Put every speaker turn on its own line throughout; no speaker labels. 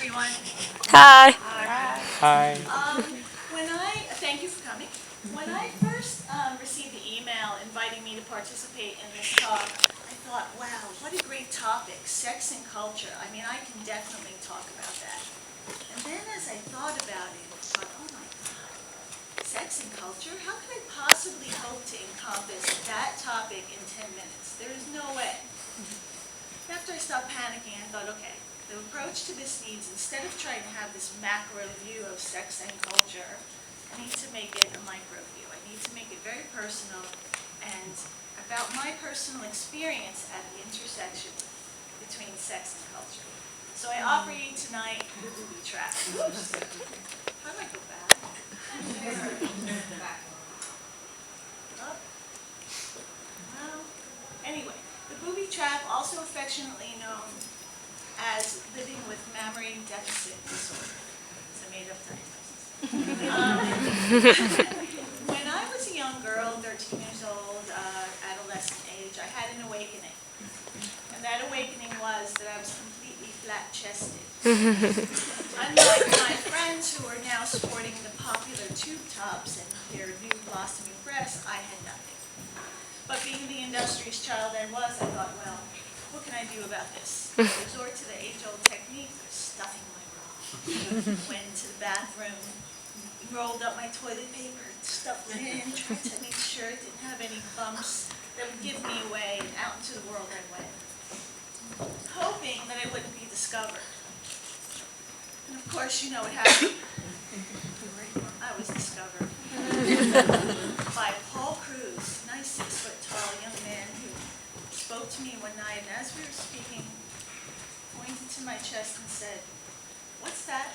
everyone.
Hi.
Hi.
Thank you for coming. When I first received the email inviting me to participate in this talk, I thought, wow, what a great topic, sex and culture. I mean, I can definitely talk about that. And then as I thought about it, I thought, oh my God, sex and culture? How could I possibly hope to encompass that topic in 10 minutes? There is no way. After I stopped panicking, I thought, okay, the approach to this needs, instead of trying to have this macro view of sex and culture, I need to make it a micro view. I need to make it very personal and about my personal experience at the intersection between sex and culture. So I offer you tonight the Booby trap. Oops. How do I go back? Up. Well, anyway, the Booby trap, also affectionately known as living with memory deficit disorder. It's a made-up diagnosis. When I was a young girl, 13 years old, adolescent age, I had an awakening. And that awakening was that I was completely flat-chested. Unlike my friends who are now sporting the popular tube tops and their new blossoming breasts, I had nothing. But being the industrious child I was, I thought, well, what can I do about this? I resort to the age-old technique of stuffing my bra. Went to the bathroom, rolled up my toilet paper, stuffed it in, tried to make sure it didn't have any bumps that would give me away, and out into the world I went, hoping that I wouldn't be discovered. And of course, you know what happened. I was discovered by Paul Cruz, nice 6-foot-tall young man who spoke to me one night, and as we were speaking, pointed to my chest and said, "What's that?"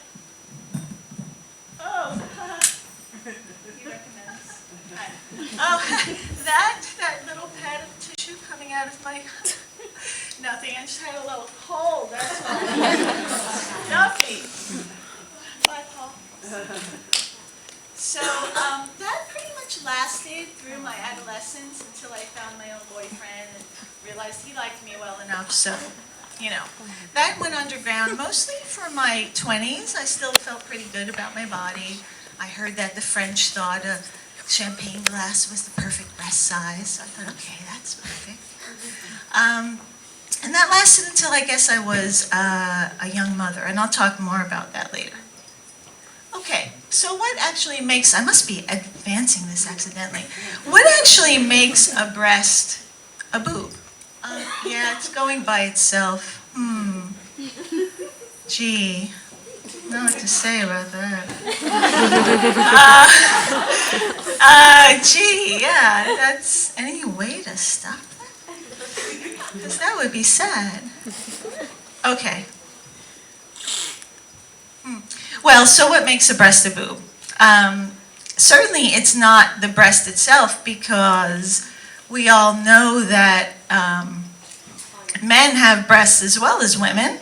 "Oh, he recommends. Oh, that little pad of tissue coming out of my..." Nothing, I just had a little cold, that's all. Nothing. Bye, Paul. So that pretty much lasted through my adolescence until I found my own boyfriend and realized he liked me well enough, so, you know. That went underground mostly for my 20s. I still felt pretty good about my body. I heard that the French thought a champagne glass was the perfect breast size. I thought, okay, that's perfect. And that lasted until I guess I was a young mother, and I'll talk more about that later. Okay, so what actually makes, I must be advancing this accidentally. What actually makes a breast a boob? Yeah, it's going by itself. Gee, I don't know what to say about that. Gee, yeah, that's any way to stop that? Because that would be sad. Okay. Well, so what makes a breast a boob? Certainly it's not the breast itself, because we all know that men have breasts as well as women,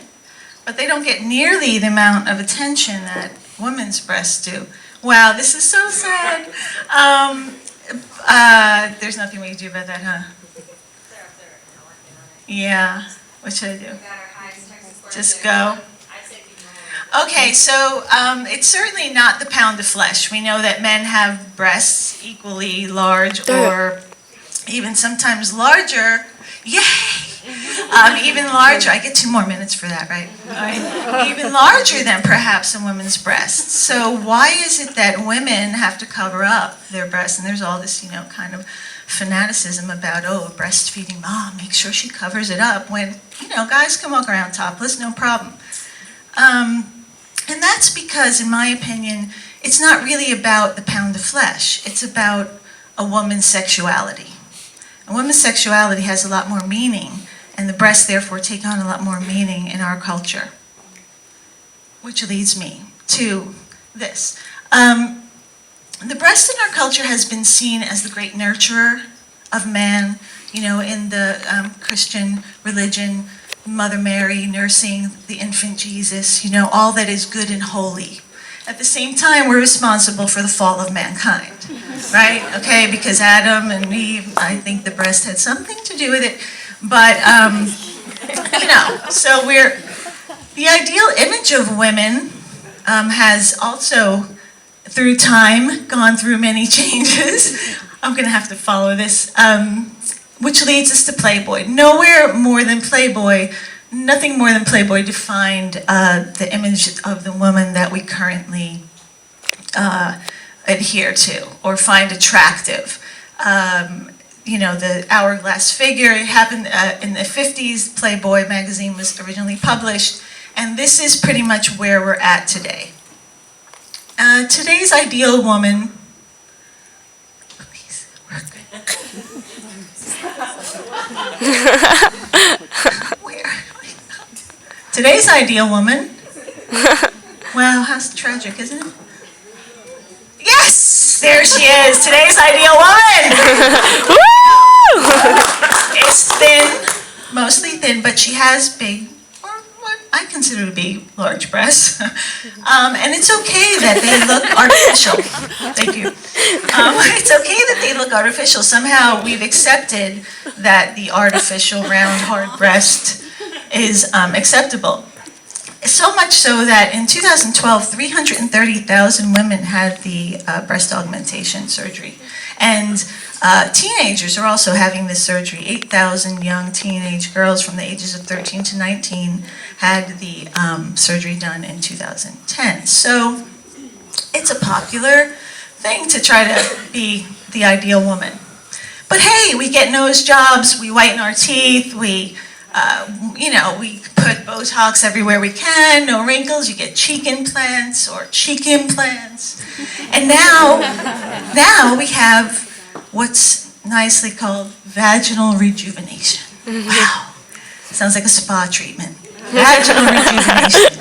but they don't get nearly the amount of attention that women's breasts do. Wow, this is so sad. There's nothing we can do about that, huh? Yeah, what should I do? Just go? Okay, so it's certainly not the pound of flesh. We know that men have breasts equally large or even sometimes larger. Yay! Even larger. I get 2 more minutes for that, right? Even larger than perhaps a woman's breasts. So why is it that women have to cover up their breasts? And there's all this, you know, kind of fanaticism about, oh, a breastfeeding mom, make sure she covers it up, when, you know, guys can walk around topless, no problem. And that's because, in my opinion, it's not really about the pound of flesh. It's about a woman's sexuality. A woman's sexuality has a lot more meaning, and the breasts therefore take on a lot more meaning in our culture. Which leads me to this. The breast in our culture has been seen as the great nurturer of man. You know, in the Christian religion, Mother Mary nursing the infant Jesus, you know, all that is good and holy. At the same time, we're responsible for the fall of mankind, right? Okay, because Adam and Eve, I think the breast had something to do with it. But, you know, so we're, The ideal image of women has also, through time, gone through many changes. I'm going to have to follow this, which leads us to Playboy. Nothing more than Playboy defined the image of the woman that we currently adhere to or find attractive. You know, the hourglass figure, it happened in the 50s. Playboy magazine was originally published, and this is pretty much where we're at today. Today's ideal woman, please work. Where? Today's ideal woman, wow, how tragic, isn't it? Yes, there she is, today's ideal woman. It's thin, mostly thin, but she has big, or what I consider to be large breasts. And it's okay that they look artificial. Thank you. It's okay that they look artificial. Somehow we've accepted that the artificial round, hard breast is acceptable. So much so that in 2012, 330,000 women had the breast augmentation surgery. And teenagers are also having this surgery. 8,000 young teenage girls from the ages of 13 to 19 had the surgery done in 2010. So it's a popular thing to try to be the ideal woman. But hey, we get nose jobs, we whiten our teeth, we put Botox everywhere we can, no wrinkles, you get cheek implants or cheek implants. And now we have what's nicely called vaginal rejuvenation. Wow, sounds like a spa treatment. Vaginal rejuvenation.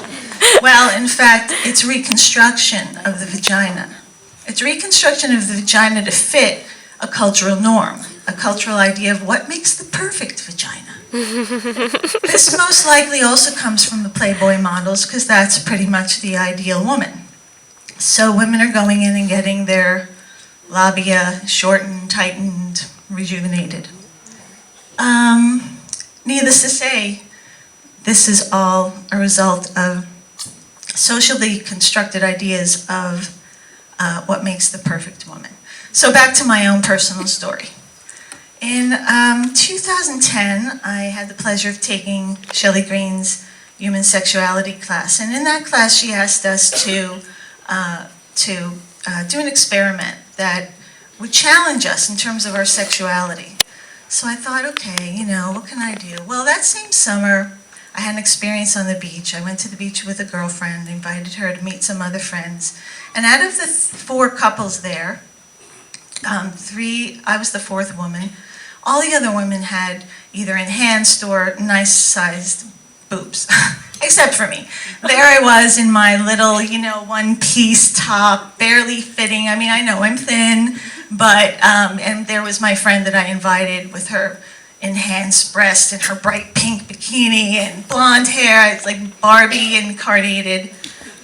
Well, in fact, it's reconstruction of the vagina. It's reconstruction of the vagina to fit a cultural norm, a cultural idea of what makes the perfect vagina. This most likely also comes from the Playboy models because that's pretty much the ideal woman. So women are going in and getting their labia shortened, tightened, rejuvenated. Needless to say, this is all a result of socially constructed ideas of what makes the perfect woman. So back to my own personal story. In 2010, I had the pleasure of taking Shelley Green's human sexuality class, and in that class she asked us to do an experiment that would challenge us in terms of our sexuality. So I thought, okay, what can I do? Well, that same summer, I had an experience on the beach. I went to the beach with a girlfriend, invited her to meet some other friends, and out of the 4 couples there, 3, I was the 4th woman. All the other women had either enhanced or nice-sized boobs, except for me. There I was in my little, one-piece top, barely fitting. I mean, I know I'm thin, but, and there was my friend that I invited with her enhanced breasts and her bright pink bikini and blonde hair. It's like Barbie incarnated.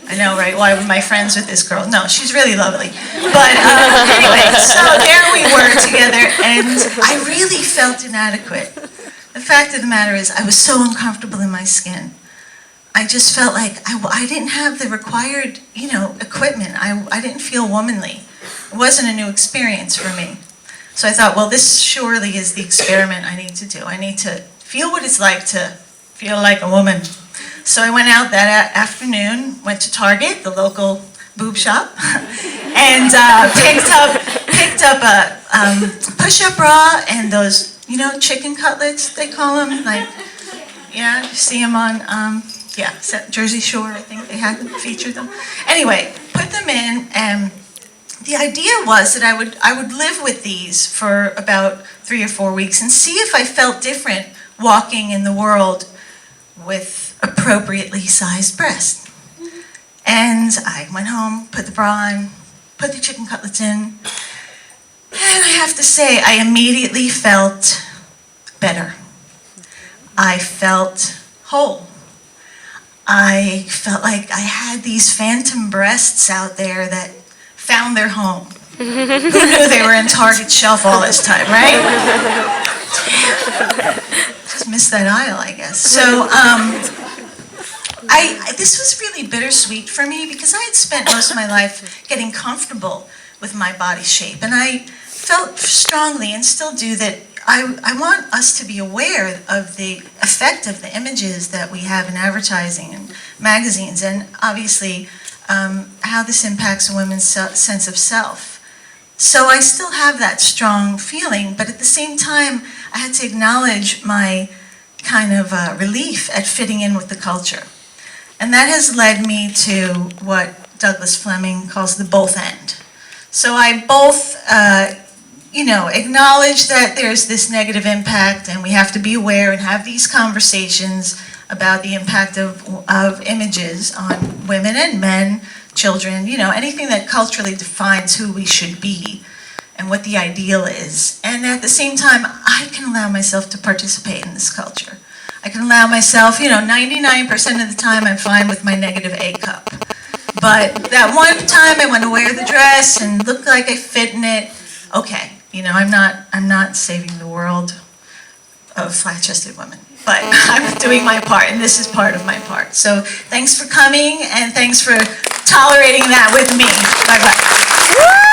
I know, right? Why were my friends with this girl? No, she's really lovely. But anyway, so there we were together, and I really felt inadequate. The fact of the matter is, I was so uncomfortable in my skin. I just felt like I didn't have the required, equipment. I didn't feel womanly. It wasn't a new experience for me. So I thought, well, this surely is the experiment I need to do. I need to feel what it's like to feel like a woman. So I went out that afternoon, went to Target, the local boob shop, and picked up a push-up bra and those, chicken cutlets, they call them, like, yeah, you see them on, Jersey Shore, I think they had featured them. Anyway, put them in, and the idea was that I would live with these for about 3 or 4 weeks and see if I felt different walking in the world with appropriately sized breasts. And I went home, put the bra on, put the chicken cutlets in, and I have to say, I immediately felt better. I felt whole. I felt like I had these phantom breasts out there that found their home. Who knew they were in Target's shelf all this time, right? Just missed that aisle, I guess. So,
This was really bittersweet for me because I had spent most of my life getting comfortable with my body shape, and I felt strongly, and still do, that I want us to be aware of the effect of the images that we have in advertising and magazines, and obviously how this impacts a woman's sense of self. So I still have that strong feeling, but at the same time, I had to acknowledge my kind of relief at fitting in with the culture. And that has led me to what Douglas Fleming calls the both end. So I both, acknowledge that there's this negative impact, and we have to be aware and have these conversations about the impact of images on women and men, children, anything that culturally defines who we should be and what the ideal is. And at the same time, I can allow myself to participate in this culture. I can allow myself, 99% of the time I'm fine with my negative A cup. But that one time I want to wear the dress and look like I fit in it, okay. I'm not saving the world of flat-chested women, but I'm doing my part, and this is part of my part. So thanks for coming, and thanks for tolerating that with me. Bye-bye.